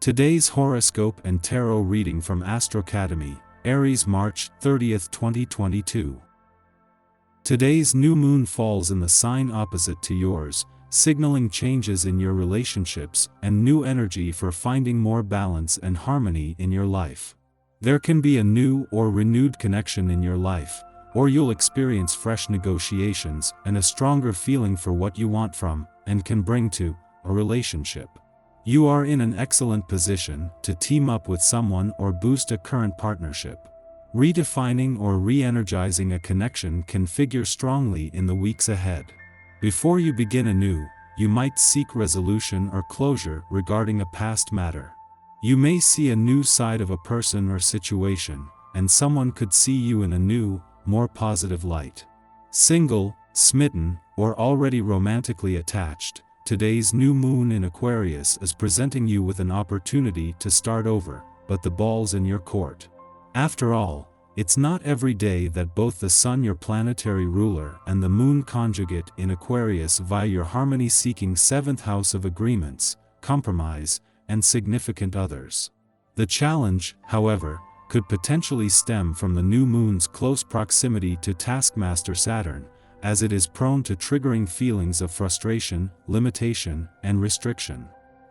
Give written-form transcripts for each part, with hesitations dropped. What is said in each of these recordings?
Today's horoscope and tarot reading from Astrocademy, Aries, March 30th, 2022. Today's new moon falls in the sign opposite to yours, signaling changes in your relationships and new energy for finding more balance and harmony in your life. There can be a new or renewed connection in your life, or you'll experience fresh negotiations and a stronger feeling for what you want from, and can bring to, a relationship. You are in an excellent position to team up with someone or boost a current partnership. Redefining or re-energizing a connection can figure strongly in the weeks ahead. Before you begin anew, you might seek resolution or closure regarding a past matter. You may see a new side of a person or situation, and someone could see you in a new, more positive light. Single, smitten, or already romantically attached, today's new moon in Aquarius is presenting you with an opportunity to start over, but the ball's in your court. After all, it's not every day that both the Sun, your planetary ruler, and the Moon conjugate in Aquarius vie your harmony-seeking seventh house of agreements, compromise, and significant others. The challenge, however, could potentially stem from the new moon's close proximity to taskmaster Saturn, as it is prone to triggering feelings of frustration, limitation, and restriction.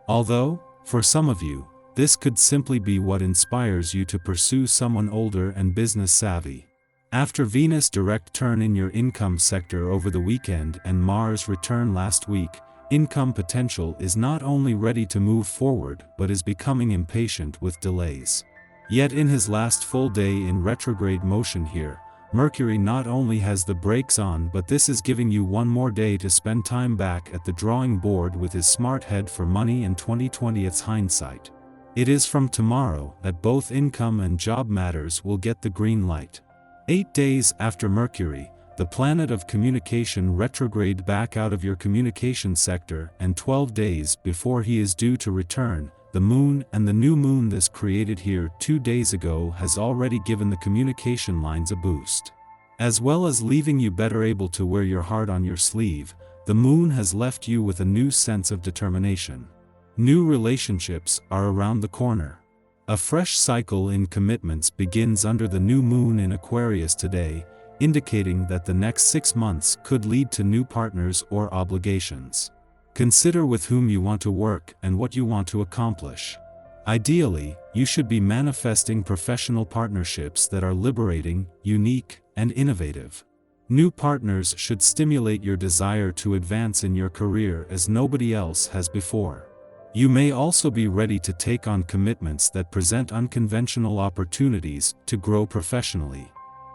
Although, for some of you, this could simply be what inspires you to pursue someone older and business-savvy. After Venus' direct turn in your income sector over the weekend and Mars' return last week, income potential is not only ready to move forward but is becoming impatient with delays. Yet in his last full day in retrograde motion here, Mercury not only has the brakes on, but this is giving you one more day to spend time back at the drawing board with his smart head for money and 2020's hindsight. It is from tomorrow that both income and job matters will get the green light. 8 days after Mercury, the planet of communication retrograde back out of your communication sector, and 12 days before he is due to return, the moon and the new moon this created here 2 days ago has already given the communication lines a boost. As well as leaving you better able to wear your heart on your sleeve, the moon has left you with a new sense of determination. New relationships are around the corner. A fresh cycle in commitments begins under the new moon in Aquarius today, indicating that the next 6 months could lead to new partners or obligations. Consider with whom you want to work and what you want to accomplish. Ideally, you should be manifesting professional partnerships that are liberating, unique, and innovative. New partners should stimulate your desire to advance in your career as nobody else has before. You may also be ready to take on commitments that present unconventional opportunities to grow professionally.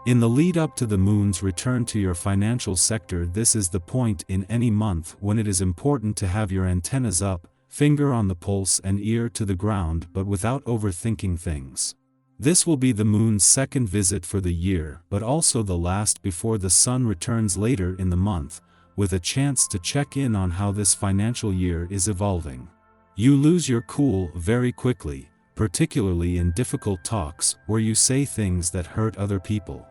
In the lead up to the moon's return to your financial sector, this is the point in any month when it is important to have your antennas up, finger on the pulse and ear to the ground, but without overthinking things. This will be the moon's second visit for the year, but also the last before the sun returns later in the month, with a chance to check in on how this financial year is evolving. You lose your cool very quickly, particularly in difficult talks where you say things that hurt other people.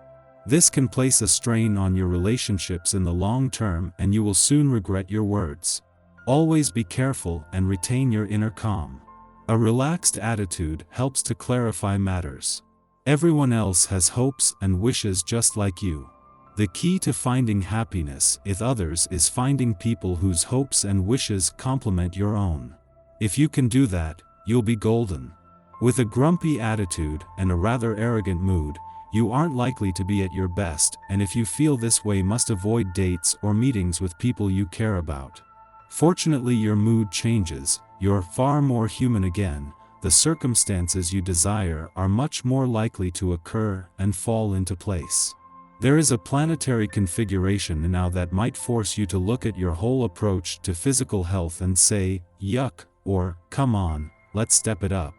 This can place a strain on your relationships in the long term, and you will soon regret your words. Always be careful and retain your inner calm. A relaxed attitude helps to clarify matters. Everyone else has hopes and wishes just like you. The key to finding happiness with others is finding people whose hopes and wishes complement your own. If you can do that, you'll be golden. With a grumpy attitude and a rather arrogant mood, you aren't likely to be at your best, and if you feel this way, must avoid dates or meetings with people you care about. Fortunately, your mood changes, you're far more human again, the circumstances you desire are much more likely to occur and fall into place. There is a planetary configuration now that might force you to look at your whole approach to physical health and say, yuck, or, come on, let's step it up.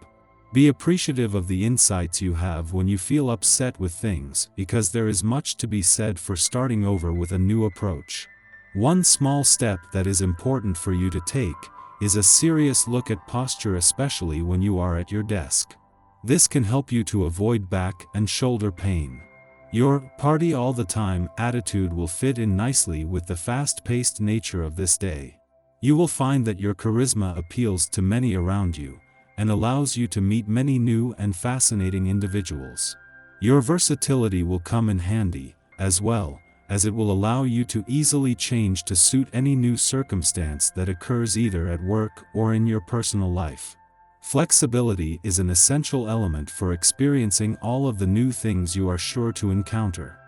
Be appreciative of the insights you have when you feel upset with things, because there is much to be said for starting over with a new approach. One small step that is important for you to take is a serious look at posture, especially when you are at your desk. This can help you to avoid back and shoulder pain. Your party all the time attitude will fit in nicely with the fast-paced nature of this day. You will find that your charisma appeals to many around you, and allows you to meet many new and fascinating individuals. Your versatility will come in handy, as well, as it will allow you to easily change to suit any new circumstance that occurs either at work or in your personal life. Flexibility is an essential element for experiencing all of the new things you are sure to encounter.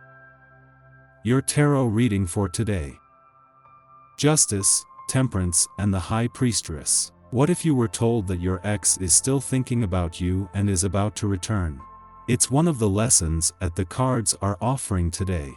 Your tarot reading for today. Justice, Temperance, and the High Priestess. What if you were told that your ex is still thinking about you and is about to return? It's one of the lessons that the cards are offering today.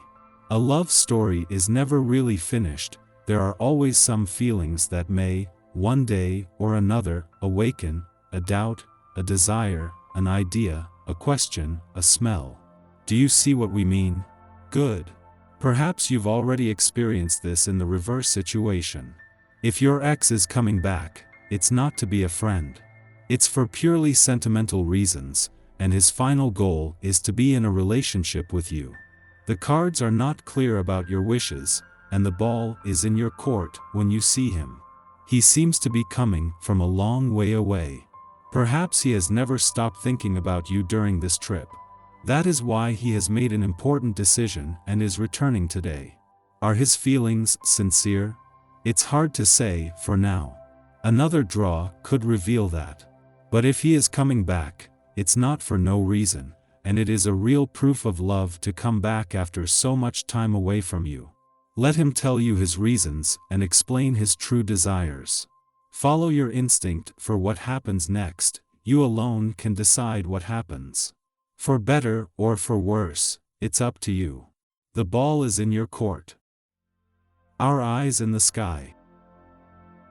A love story is never really finished. There are always some feelings that may, one day or another, awaken: a doubt, a desire, an idea, a question, a smell. Do you see what we mean? Good. Perhaps you've already experienced this in the reverse situation. If your ex is coming back, it's not to be a friend. It's for purely sentimental reasons, and his final goal is to be in a relationship with you. The cards are not clear about your wishes, and the ball is in your court when you see him. He seems to be coming from a long way away. Perhaps he has never stopped thinking about you during this trip. That is why he has made an important decision and is returning today. Are his feelings sincere? It's hard to say for now. Another draw could reveal that. But if he is coming back, it's not for no reason, and it is a real proof of love to come back after so much time away from you. Let him tell you his reasons and explain his true desires. Follow your instinct for what happens next. You alone can decide what happens. For better or for worse, it's up to you. The ball is in your court. Our eyes in the sky.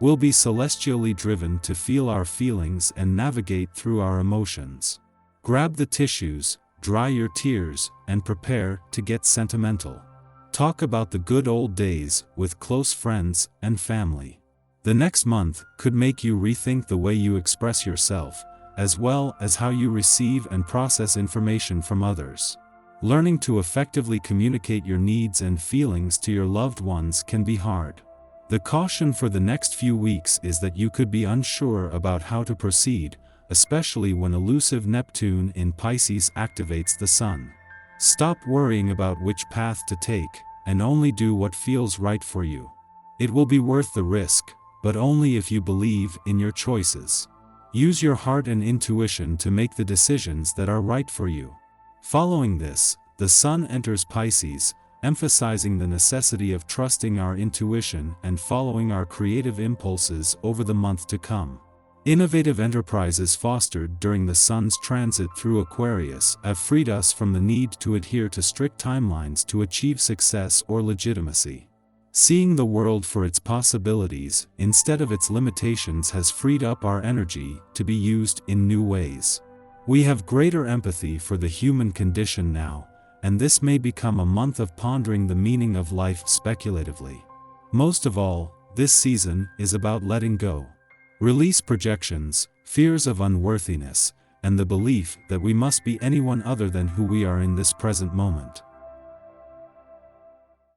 We'll be celestially driven to feel our feelings and navigate through our emotions. Grab the tissues, dry your tears, and prepare to get sentimental. Talk about the good old days with close friends and family. The next month could make you rethink the way you express yourself, as well as how you receive and process information from others. Learning to effectively communicate your needs and feelings to your loved ones can be hard. The caution for the next few weeks is that you could be unsure about how to proceed, especially when elusive Neptune in Pisces activates the Sun. Stop worrying about which path to take, and only do what feels right for you. It will be worth the risk, but only if you believe in your choices. Use your heart and intuition to make the decisions that are right for you. Following this, the Sun enters Pisces, emphasizing the necessity of trusting our intuition and following our creative impulses over the month to come. Innovative enterprises fostered during the Sun's transit through Aquarius have freed us from the need to adhere to strict timelines to achieve success or legitimacy. Seeing the world for its possibilities instead of its limitations has freed up our energy to be used in new ways. We have greater empathy for the human condition now, and this may become a month of pondering the meaning of life speculatively. Most of all, this season is about letting go. Release projections, fears of unworthiness, and the belief that we must be anyone other than who we are in this present moment.